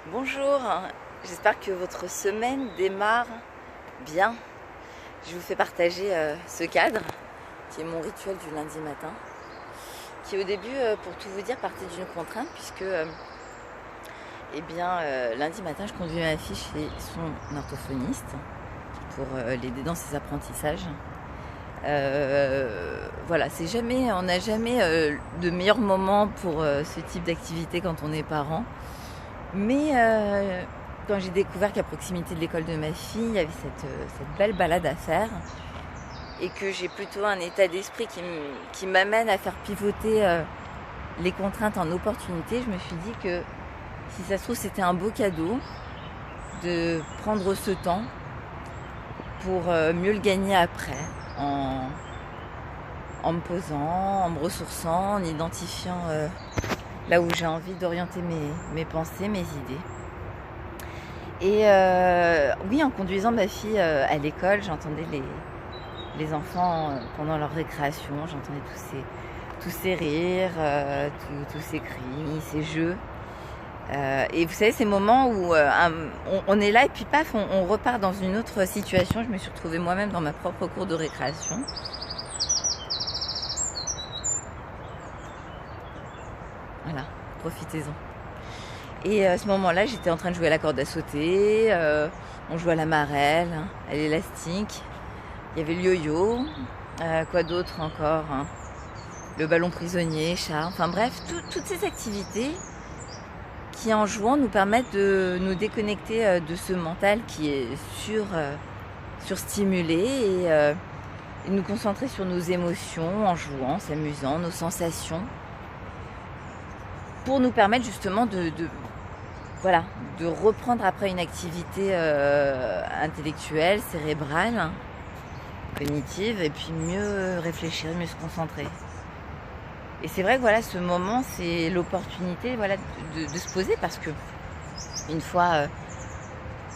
Bonjour, j'espère que votre semaine démarre bien. Je vous fais partager ce cadre qui est mon rituel du lundi matin, qui au début, pour tout vous dire, partait d'une contrainte puisque lundi matin, je conduis ma fille chez son orthophoniste pour l'aider dans ses apprentissages. Voilà, on n'a jamais de meilleur moment pour ce type d'activité quand on est parent. Mais quand j'ai découvert qu'à proximité de l'école de ma fille, il y avait cette belle balade à faire et que j'ai plutôt un état d'esprit qui m'amène à faire pivoter les contraintes en opportunités, je me suis dit que si ça se trouve, c'était un beau cadeau de prendre ce temps pour mieux le gagner après, en me posant, en me ressourçant, en identifiant là où j'ai envie d'orienter mes pensées, mes idées. Et oui, en conduisant ma fille à l'école, j'entendais les enfants pendant leur récréation, j'entendais tous ces rires, tous ces cris, ces jeux. Et vous savez, ces moments où on est là et puis paf, on repart dans une autre situation. Je me suis retrouvée moi-même dans ma propre cour de récréation. Voilà, profitez-en. Et à ce moment-là, j'étais en train de jouer à la corde à sauter, on jouait à la marelle, à l'élastique, il y avait le yo-yo, quoi d'autre encore, hein, le ballon prisonnier, chat, enfin bref, toutes ces activités qui en jouant nous permettent de nous déconnecter de ce mental qui est surstimulé et nous concentrer sur nos émotions en jouant, s'amusant, nos sensations, pour nous permettre justement de reprendre après une activité intellectuelle, cérébrale, cognitive, et puis mieux réfléchir, mieux se concentrer. Et c'est vrai que ce moment, c'est l'opportunité de se poser, parce que une fois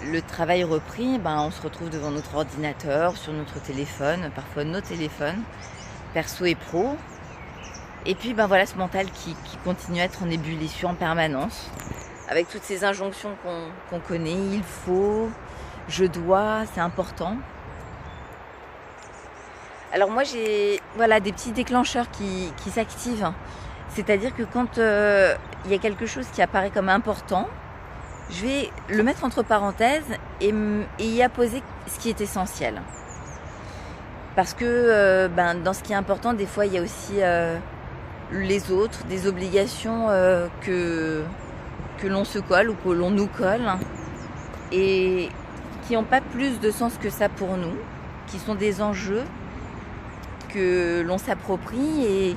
le travail repris, on se retrouve devant notre ordinateur, sur notre téléphone, parfois nos téléphones, perso et pro. Et puis ce mental qui continue à être en ébullition en permanence, avec toutes ces injonctions qu'on connaît, il faut, je dois, c'est important. Alors moi j'ai des petits déclencheurs qui s'activent, c'est-à-dire que quand il y a quelque chose qui apparaît comme important, je vais le mettre entre parenthèses et y apposer ce qui est essentiel. Parce que dans ce qui est important, des fois il y a aussi les autres, des obligations que l'on se colle ou que l'on nous colle et qui n'ont pas plus de sens que ça pour nous, qui sont des enjeux que l'on s'approprie, et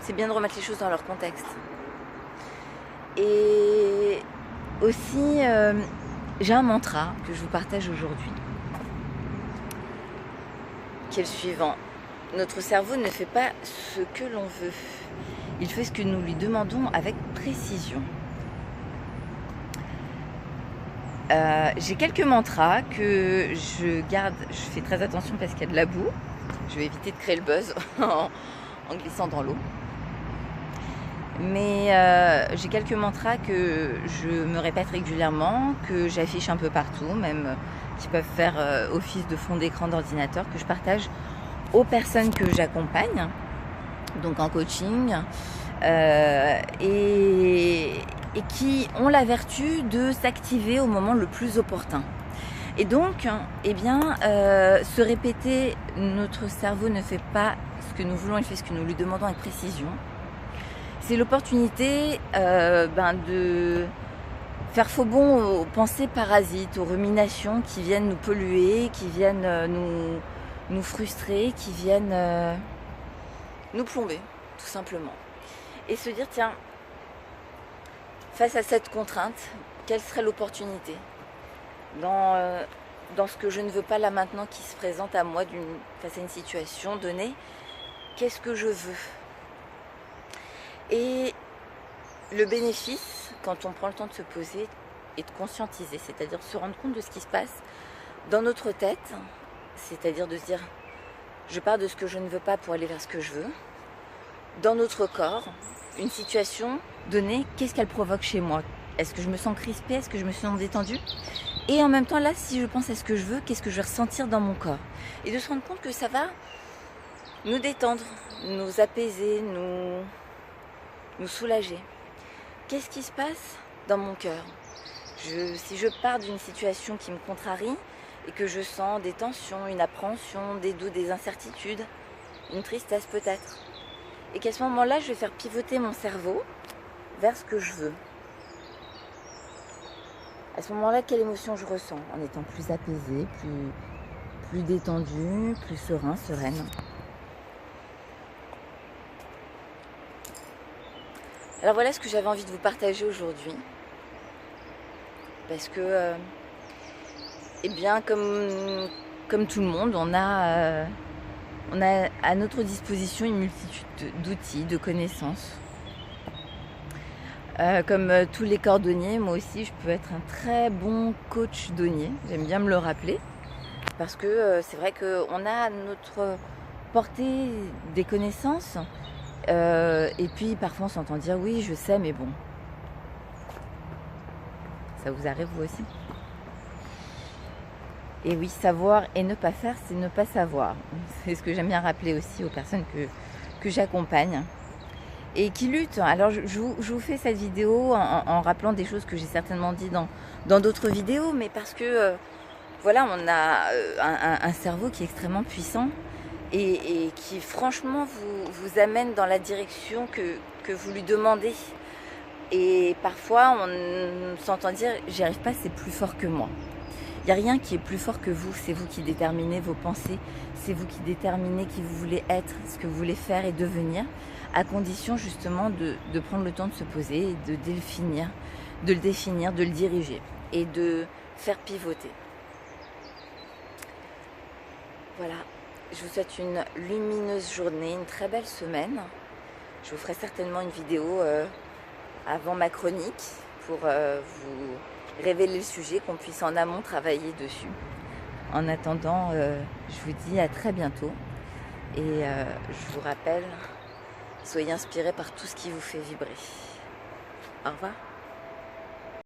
c'est bien de remettre les choses dans leur contexte. Et aussi, j'ai un mantra que je vous partage aujourd'hui, qui est le suivant. Notre cerveau ne fait pas ce que l'on veut, il fait ce que nous lui demandons avec précision. J'ai quelques mantras que je garde, je fais très attention parce qu'il y a de la boue, je vais éviter de créer le buzz en glissant dans l'eau. Mais j'ai quelques mantras que je me répète régulièrement, que j'affiche un peu partout, même qui peuvent faire office de fond d'écran d'ordinateur, que je partage aux personnes que j'accompagne, donc en coaching, et qui ont la vertu de s'activer au moment le plus opportun. Et donc, se répéter, notre cerveau ne fait pas ce que nous voulons, il fait ce que nous lui demandons avec précision. C'est l'opportunité de faire faux bond aux pensées parasites, aux ruminations qui viennent nous polluer, qui viennent nous frustrer, qui viennent nous plomber, tout simplement. Et se dire, tiens, face à cette contrainte, quelle serait l'opportunité dans ce que je ne veux pas là maintenant qui se présente à moi face à une situation donnée, qu'est-ce que je veux? Et le bénéfice, quand on prend le temps de se poser et de conscientiser, c'est-à-dire de se rendre compte de ce qui se passe dans notre tête, c'est-à-dire de se dire, je pars de ce que je ne veux pas pour aller vers ce que je veux, dans notre corps, une situation donnée, qu'est-ce qu'elle provoque chez moi? est-ce que je me sens crispée, est-ce que je me sens détendue? Et en même temps, là, si je pense à ce que je veux, qu'est-ce que je vais ressentir dans mon corps? Et de se rendre compte que ça va nous détendre, nous apaiser, nous soulager. Qu'est-ce qui se passe dans mon cœur? Si je pars d'une situation qui me contrarie et que je sens des tensions, une appréhension, des doutes, des incertitudes, une tristesse peut-être, et qu'à ce moment-là, je vais faire pivoter mon cerveau vers ce que je veux. À ce moment-là, quelle émotion je ressens en étant plus apaisée, plus détendue, plus serein, sereine. Alors voilà ce que j'avais envie de vous partager aujourd'hui. Parce que, eh bien, comme tout le monde, on a à notre disposition une multitude d'outils, de connaissances. Comme tous les cordonniers, moi aussi, je peux être un très bon coach douanier. J'aime bien me le rappeler. Parce que c'est vrai qu'on a à notre portée des connaissances. Et puis parfois on s'entend dire oui, je sais, mais bon. Ça vous arrive vous aussi? Et oui, savoir et ne pas faire, c'est ne pas savoir. C'est ce que j'aime bien rappeler aussi aux personnes que j'accompagne et qui luttent. Alors je vous fais cette vidéo en rappelant des choses que j'ai certainement dit dans d'autres vidéos, mais parce que voilà, on a un cerveau qui est extrêmement puissant et qui franchement vous amène dans la direction que vous lui demandez. Et parfois on s'entend dire j'y arrive pas, c'est plus fort que moi. Il n'y a rien qui est plus fort que vous, c'est vous qui déterminez vos pensées, c'est vous qui déterminez qui vous voulez être, ce que vous voulez faire et devenir, à condition justement de prendre le temps de se poser et de le définir, de le diriger et de faire pivoter. Voilà, je vous souhaite une lumineuse journée, une très belle semaine. Je vous ferai certainement une vidéo avant ma chronique pour vous révéler le sujet, qu'on puisse en amont travailler dessus. En attendant, je vous dis à très bientôt et je vous rappelle, soyez inspirés par tout ce qui vous fait vibrer. Au revoir.